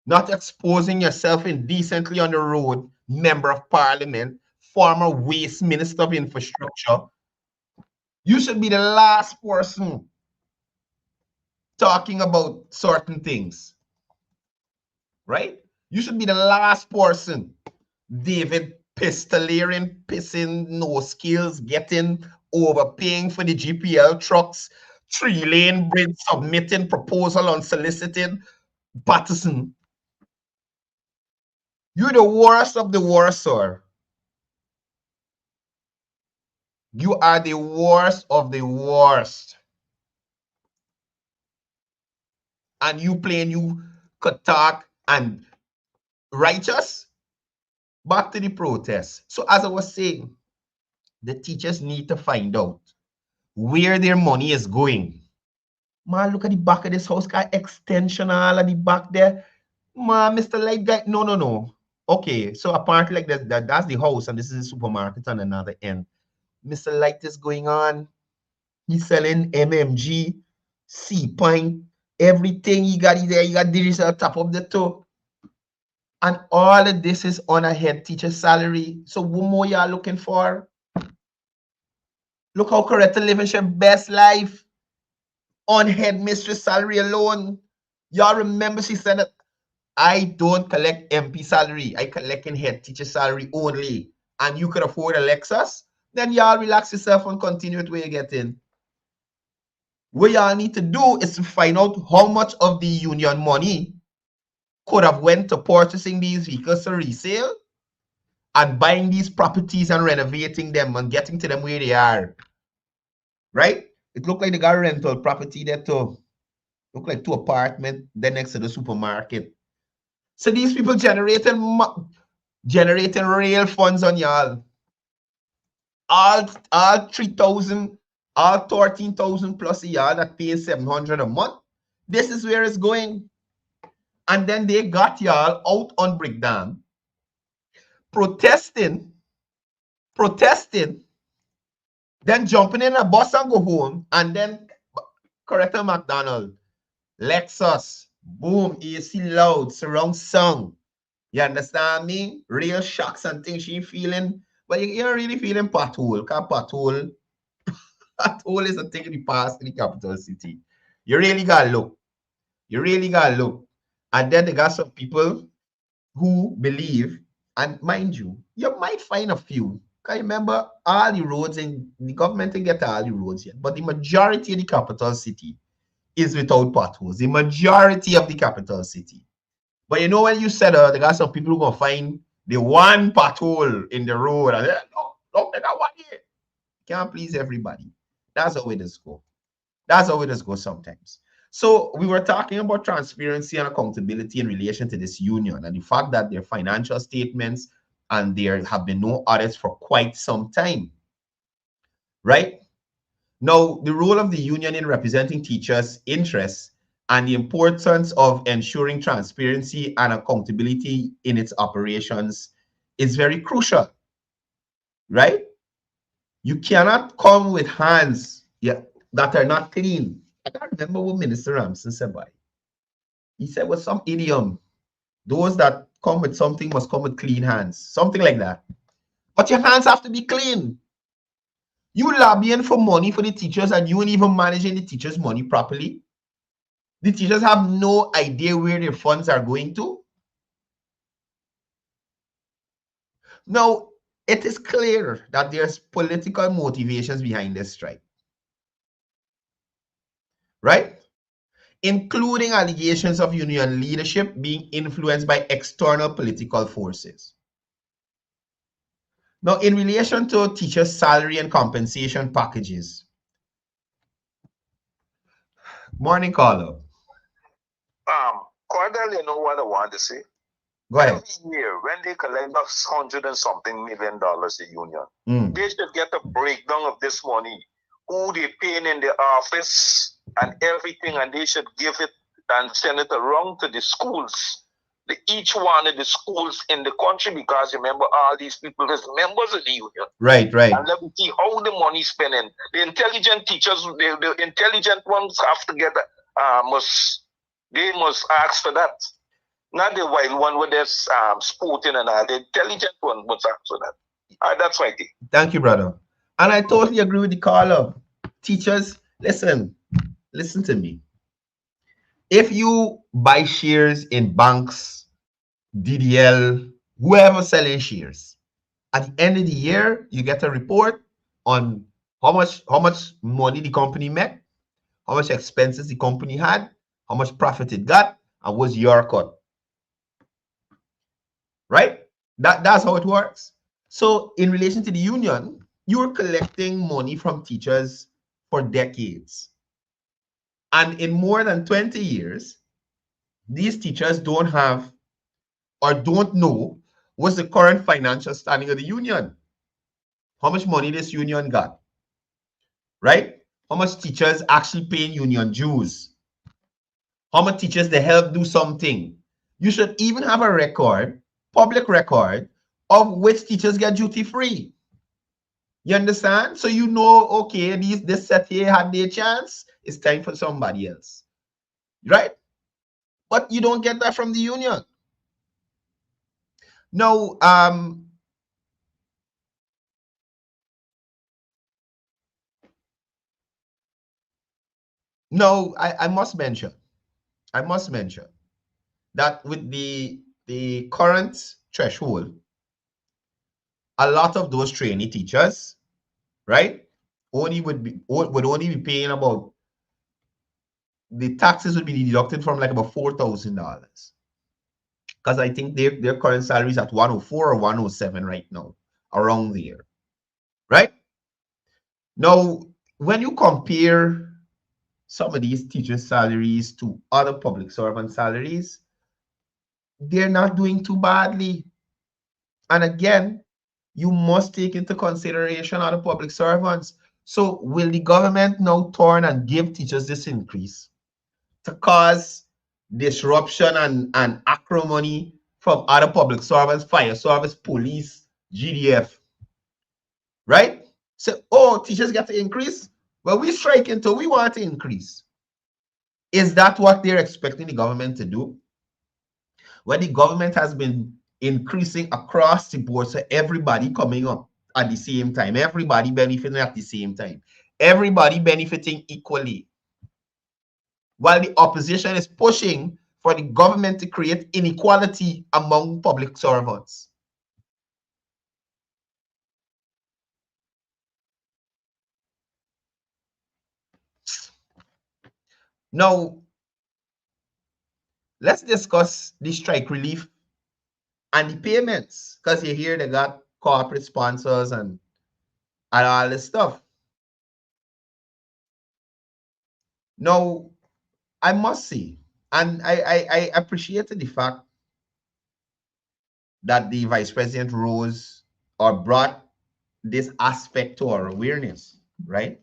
Not exposing yourself indecently on the road, member of parliament, former waste minister of infrastructure. You should be the last person talking about certain things. Right? You should be the last person. David pistolering, pissing, no skills, getting, overpaying for the GPL trucks, 3-lane bridge, submitting proposal unsolicited. Patterson. You're the worst of the worst, sir. You are the worst of the worst. And you playing you could talk and righteous. Back to the protest. So as I was saying, the teachers need to find out where their money is going. Man, look at the back of this house, got extension all at the back there. Man, Mr. Light Guy, no. Okay, so apparently like that's the house and this is the supermarket on another end. Mr. Light is going on. He's selling MMG, C-Point, everything he got there. He got digital top of the toe. And all of this is on a head teacher salary. So what more y'all looking for? Look how Coretta living her best life on head mistress salary alone. Y'all remember she said that I don't collect MP salary. I collect in head teacher salary only. And you could afford a Lexus, then y'all relax yourself and continue with where you get in. What y'all need to do is to find out how much of the union money could have went to purchasing these vehicles for resale and buying these properties and renovating them and getting to them where they are. Right? It looked like they got a rental property there too. Look like 2 apartments then next to the supermarket. So these people generating real funds on y'all. All 3,000, all 13,000 plus y'all that pay 700 a month. This is where it's going. And then they got y'all out on Brickdam, protesting, then jumping in a bus and go home, and then Coretta McDonald, Lexus, boom, AC loud, surround sound. You understand me? Real shocks and things she feeling, but you're really feeling pothole. Because pothole is a thing in the past in the capital city. You really gotta look. And then they got some people who believe, and mind you, you might find a few. Because remember, all the roads in the government didn't get all the roads yet, but the majority of the capital city is without potholes. The majority of the capital city. But you know when you said they got some people who gonna find the one pothole in the road and no, they got one here. Can't please everybody. That's how it is go. Sometimes. So we were talking about transparency and accountability in relation to this union and the fact that their financial statements and there have been no audits for quite some time. Right? Now, the role of the union in representing teachers' interests and the importance of ensuring transparency and accountability in its operations is very crucial. right? You cannot come with hands that are not clean. I can't remember what Minister Ramson said by. He said with some idiom, those that come with something must come with clean hands, something like that. But your hands have to be clean. You lobbying for money for the teachers and you ain't even managing the teachers' money properly. The teachers have no idea where their funds are going to. Now, it is clear that there's political motivations behind this strike, right? Including allegations of union leadership being influenced by external political forces. Now, in relation to teachers' salary and compensation packages. Morning, caller. Courdel, you know what I want to say? Go ahead. Every year, when they collect $100 and something million, the union, they should get a breakdown of this money, who they paying in the office and everything, and they should give it and send it around to the schools, each one of the schools in the country, because remember, all these people is members of the union. Right. And let me see how the money is spending. The intelligent teachers, the intelligent ones have to get, they must ask for that. Not the wild one with this sporting and all. The intelligent one must ask for that. That's my thing. Thank you, brother. And I totally agree with the caller. Teachers, listen to me. If you buy shares in banks, DDL, whoever selling shares, at the end of the year, you get a report on how much money the company made, how much expenses the company had, how much profit it got, and what's your cut. Right? That's how it works. So in relation to the union, you're collecting money from teachers for decades. And in more than 20 years, these teachers don't have or don't know what's the current financial standing of the union. How much money this union got, right? How much teachers actually paying union dues? How much teachers they help do something? You should even have a record, public record, of which teachers get duty free. You understand? So you know, okay, this set here had their chance. It's time for somebody else, right? But you don't get that from the union. No, no, I must mention that with the current threshold, a lot of those trainee teachers, right, would only be paying about, the taxes would be deducted from like about $4,000, because I think their current salary is at 104 or 107 right now, around there, right? Now, when you compare some of these teachers' salaries to other public servant salaries, they're not doing too badly. And again, you must take into consideration other public servants. So will the government now turn and give teachers this increase to cause disruption and acrimony from other public servants, fire service, police, GDF, right? So, oh, teachers get to increase? Well, we striking too, we want to increase. Is that what they're expecting the government to do? When the government has been increasing across the board, so everybody coming up at the same time, everybody benefiting at the same time, everybody benefiting equally, while the opposition is pushing for the government to create inequality among public servants. Now, let's discuss the strike relief and the payments, because you hear they got corporate sponsors and all this stuff. Now, I must say, and I appreciated the fact that the vice president rose or brought this aspect to our awareness, right?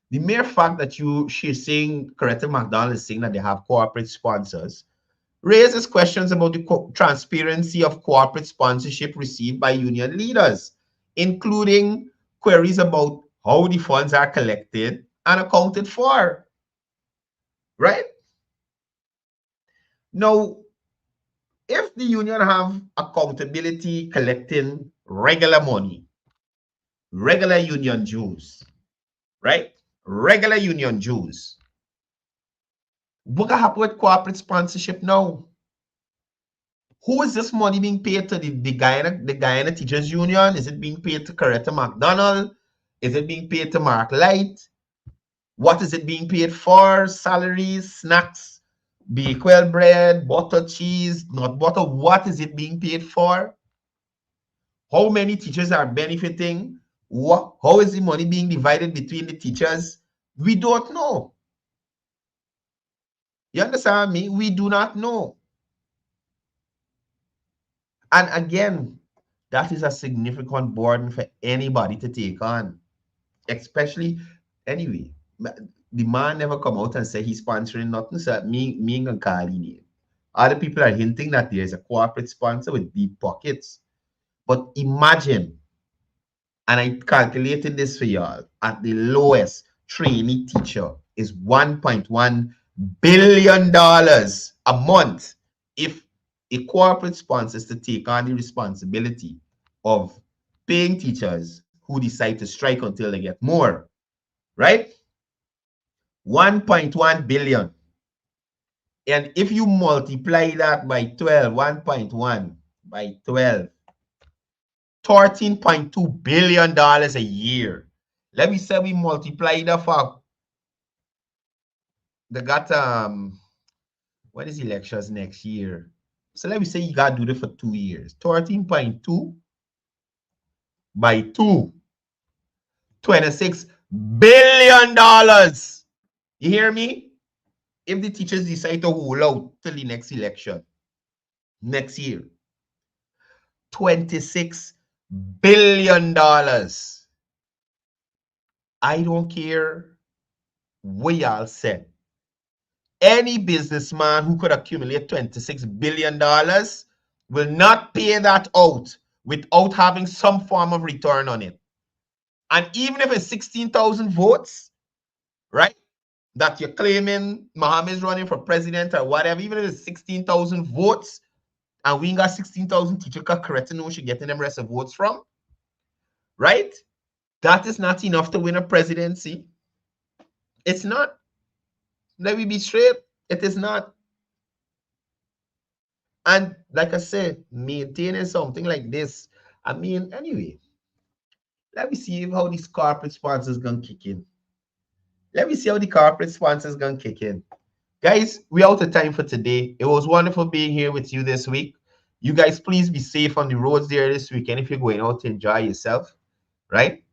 The mere fact that she's saying, Coretta McDonald is saying that they have corporate sponsors, raises questions about the transparency of corporate sponsorship received by union leaders. including queries about how the funds are collected and accounted for. Right? Now, if the union have accountability collecting regular money, regular union dues, right? Regular union dues. What gonna happen with corporate sponsorship now? Who is this money being paid to? The Guyana Teachers Union? Is it being paid to Coretta McDonald? Is it being paid to Mark Light? What is it being paid for? Salaries, snacks, bakewell bread, butter, cheese, not butter. What is it being paid for? How many teachers are benefiting? How is the money being divided between the teachers? We don't know. You understand me? We do not know. And again, that is a significant burden for anybody to take on. Especially, anyway, the man never come out and say he's sponsoring nothing. So me and Carly name. Other people are hinting that there's a corporate sponsor with deep pockets. But imagine, and I calculated this for y'all, at the lowest, trainee teacher is $1.1 billion a month if a corporate sponsor is to take on the responsibility of paying teachers who decide to strike until they get more, right? 1.1 billion. And if you multiply that by 12, 1.1 by 12, $13.2 billion a year. Let me say we multiply that for, they got, what is elections next year? So let me say you got to do it for 2 years. 13.2 by 2, $26 billion. You hear me? If the teachers decide to hold out till the next election, next year, $26 billion. I don't care what y'all said. Any businessman who could accumulate $26 billion will not pay that out without having some form of return on it. And even if it's 16,000 votes, right, that you're claiming Mohammed's running for president or whatever, even if it's 16,000 votes, and we ain't got 16,000 teachers because Coretta knows she's getting them rest of votes from, right? That is not enough to win a presidency. It's not. Let me be straight. It is not. And like I said, maintaining something like this, I mean, anyway, let me see how these corporate sponsors gonna kick in. Let me see how the corporate sponsors gonna kick in. Guys, we're out of time for today. It was wonderful being here with you this week. You guys, please be safe on the roads there this weekend if you're going out to enjoy yourself, right?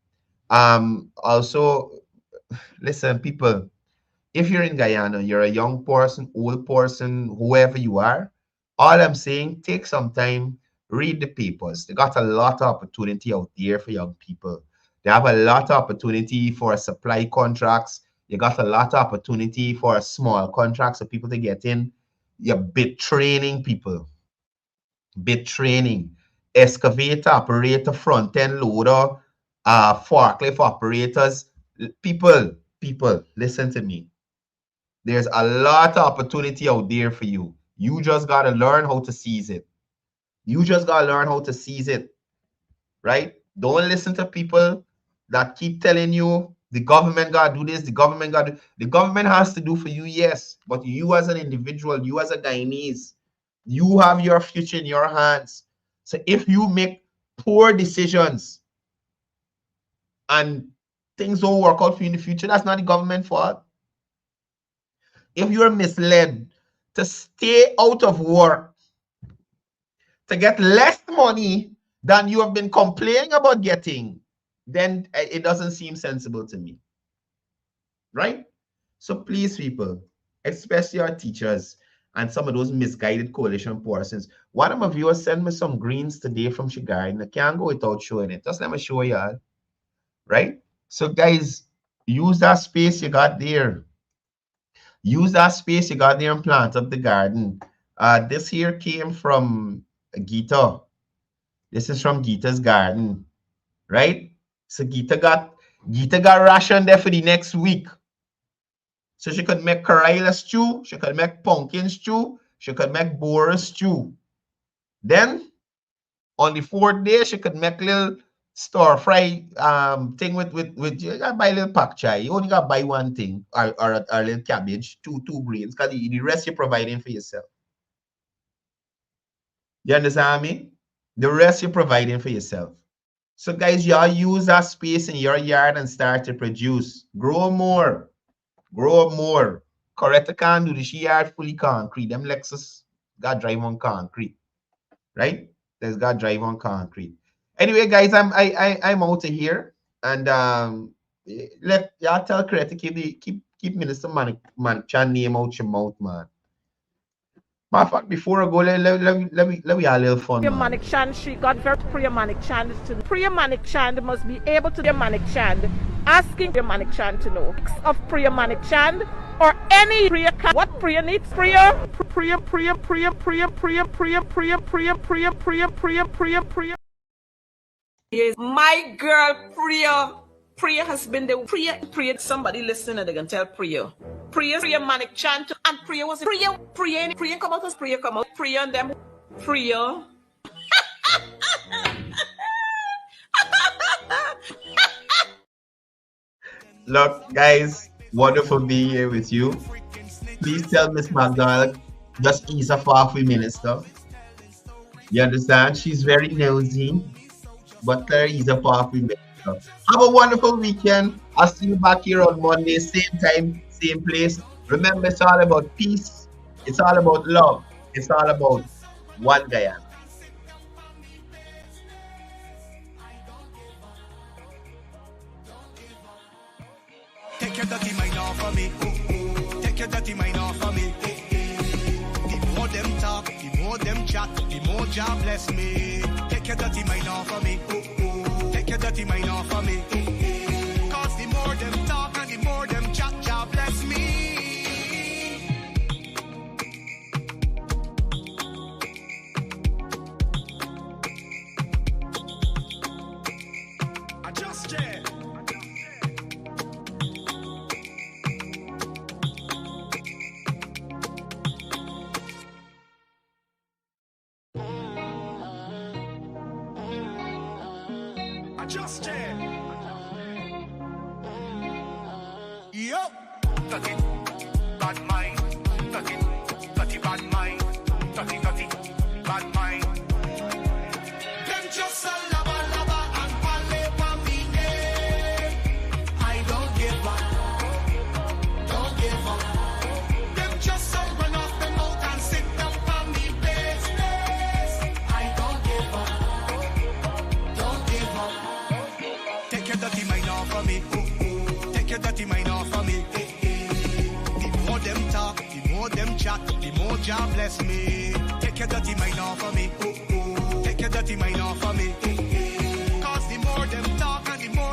Also, listen, people, if you're in Guyana, you're a young person, old person, whoever you are, all I'm saying, take some time, read the papers. They got a lot of opportunity out there for young people. They have a lot of opportunity for supply contracts. You got a lot of opportunity for a small contracts for people to get in. Your bit training people. Bit training. Excavator operator, front-end loader, forklift operators. People, listen to me. There's a lot of opportunity out there for you. You just got to learn how to seize it. You just got to learn how to seize it, right? Don't listen to people that keep telling you the government got to do this, the government got to. The government has to do for you, yes. But you as an individual, you as a Guyanese, you have your future in your hands. So if you make poor decisions and things don't work out for you in the future, that's not the government's fault. If you're misled to stay out of work, to get less money than you have been complaining about getting, then it doesn't seem sensible to me, right? So please, people, especially our teachers and some of those misguided coalition persons, one of my viewers sent me some greens today from Chigar, and I can't go without showing it. Just let me show y'all, right? So guys, use that space you got there. Use that space you got there and plant up the garden. This here came from Gita. This is from Gita's garden. right? So Gita got ration there for the next week. So she could make Karela stew, she could make pumpkin stew, she could make boar stew. Then on the 4th day, she could make little stir fry thing with you gotta buy a little pak chai. You only gotta buy one thing or a little cabbage, two grains, because the rest you're providing for yourself. You understand me? The rest you're providing for yourself. So guys, y'all use that space in your yard and start to produce. Grow more. Grow more. Correct can't do this yard fully concrete. Them Lexus got drive on concrete. Right? There's got drive on concrete. Anyway, guys, I'm out of here. And let y'all tell Correct to keep Minister Manichan name out your mouth, man. Matter of fact, before I go, let me have a little fun. Priya Manichan, she got very Priya Manichan to Priya Manichan must be able to Priya Manichan, asking Priya Manichan to know of Priya Manichan or any Priya what Priya needs. Priya. My girl Priya has been the Priya. Somebody listening, they can tell Priya Manichan and Priya was Priya come out as Priya come out. Priya and them Priya. Look, guys, wonderful being here with you. Please tell Miss McDonald just ease her off with Minister. You understand? She's very nosy, but ease her off with Minister. Have a wonderful weekend. I'll see you back here on Monday, same time, same place. Remember, it's all about peace. It's all about love. It's all about one Guyana. Take your dirty mind off of me. Take your dirty mind off of me. The more them talk, the more them chat, the more job bless me. Take your dirty mind off of me. Take your dirty mind off of me. Cause the more them talk and the more them chat, job bless me. I just did. Justin. Yo. Dirty, bad mind. Dirty, bad mind. Dirty, bad mind. Them just a lava and pale for me. I don't give up. Don't give up. Them just a run off the mouth and sit down for me business. I don't give up. Don't give up. Take your dirty mind off of me. Take your dirty mind off of me. The more them talk, the more them chat, the more job bless me. Take your dirty mind off of me. Take your dirty mind off of me. Cause the more them talk and the more